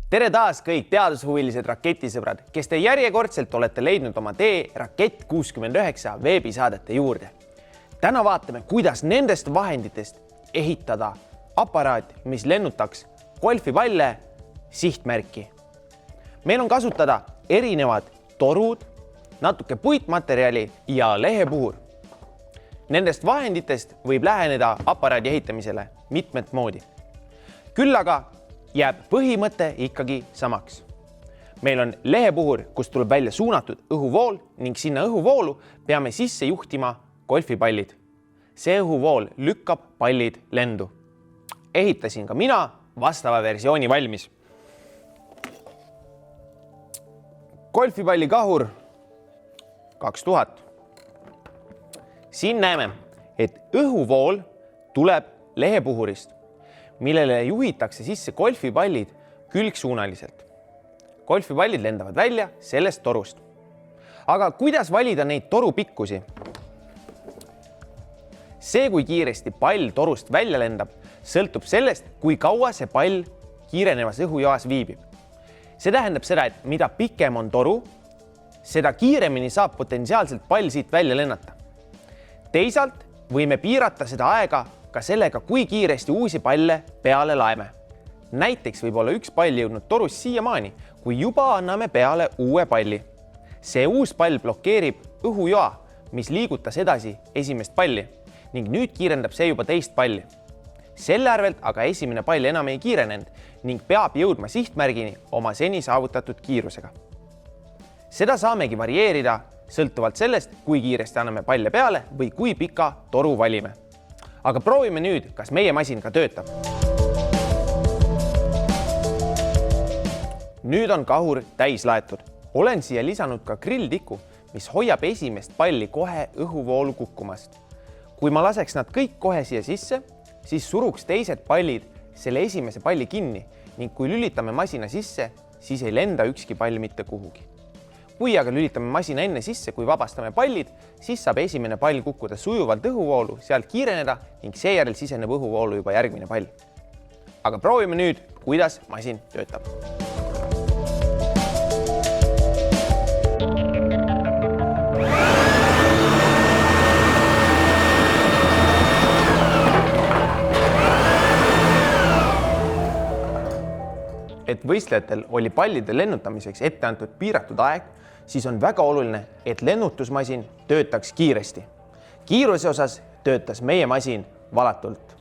Tere taas kõik teadushuvilised raketisõbrad, kes te järjekordselt olete leidnud oma tee Rakett 69 veebisaadete juurde. Täna vaatame, kuidas nendest vahenditest ehitada aparaat, mis lennutaks golfipalle sihtmärki. Meil on kasutada erinevad torud, natuke puitmaterjali ja lehepuhur. Nendest vahenditest võib läheneda aparaadi ehitamisele mitmet moodi. Küll aga jääb põhimõte ikkagi samaks. Meil on lehepuhur, kust tuleb välja suunatud õhuvool ning sinna õhuvoolu peame sisse juhtima golfipallid. See õhuvool lükkab pallid lendu. Ehitasin ka mina vastava versiooni valmis. Golfipalli kahur 2000. Siin näeme, et õhuvool tuleb lehepuhurist, millele juhitakse sisse golfipallid külgsuunaliselt. Golfipallid lendavad välja sellest torust. Aga kuidas valida neid toru pikkusi? See, kui kiiresti pall torust välja lendab, sõltub sellest, kui kaua see pall kiirenevas õhujoas viibib. See tähendab seda, et mida pikem on toru, seda kiiremini saab potentsiaalselt pall siit välja lennata. Teisalt võime piirata seda aega ka sellega, kui kiiresti uusi palle peale laeme. Näiteks võib olla üks pall jõudnud torust siiamaani, kui juba anname peale uue palli. See uus pall blokeerib õhujoa, mis liigutas edasi esimest palli ning nüüd kiirendab see juba teist palli. Selle arvelt aga esimene pall enam ei kiirenenud ning peab jõudma sihtmärgini oma seni saavutatud kiirusega. Seda saamegi varieerida sõltuvalt sellest, kui kiiresti anname palle peale või kui pika toru valime. Aga proovime nüüd, kas meie masin ka töötab. Nüüd on kahur täis laetud. Olen siia lisanud ka grilltiku, mis hoiab esimest palli kohe õhuvoolu kukkumast. Kui ma laseks nad kõik kohe siia sisse, siis suruks teised pallid selle esimese palli kinni ning kui lülitame masina sisse, siis ei lenda ükski pall mitte kuhugi. Kui aga lülitame masina enne sisse, kui vabastame pallid, siis saab esimene pall kukkuda sujuvalt õhuvoolu, sealt kiireneda ning seejärel siseneb õhuvoolu juba järgmine pall. Aga proovime nüüd, kuidas masin töötab. Et võistlejatel oli pallide lennutamiseks ette antud piiratud aeg, siis on väga oluline, et lennutusmasin töötaks kiiresti. Kiiruse osas töötas meie masin valatult.